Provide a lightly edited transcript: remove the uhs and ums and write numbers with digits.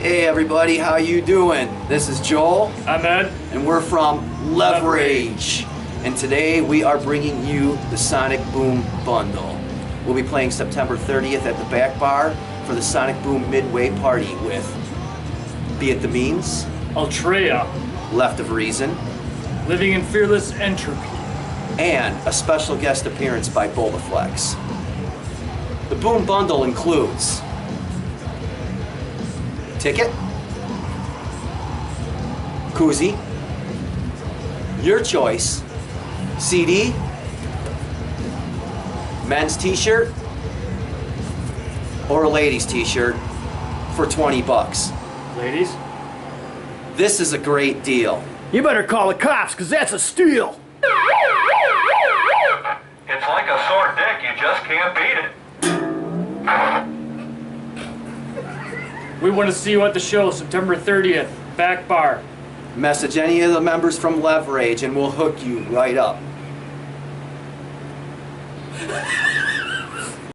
Hey everybody, how you doing? This is Joel. I'm Ed. And we're from LevRage. And today we are bringing you the Sonic Boom Bundle. We'll be playing September 30th at the back bar for the Sonic Boom Midway party with Be It the Means, Ultrea, Left of Reason, Living in Fearless Entropy, and a special guest appearance by Bolaflex. The Boom Bundle includes ticket, koozie, your choice, CD, men's t-shirt, or a ladies t-shirt for 20 bucks. ladies. This is a great deal. You better call the cops, because that's a steal. It's like a sore dick, you just can't beat it. We want to see you at the show September 30th, back bar. Message any of the members from LevRage and we'll hook you right up.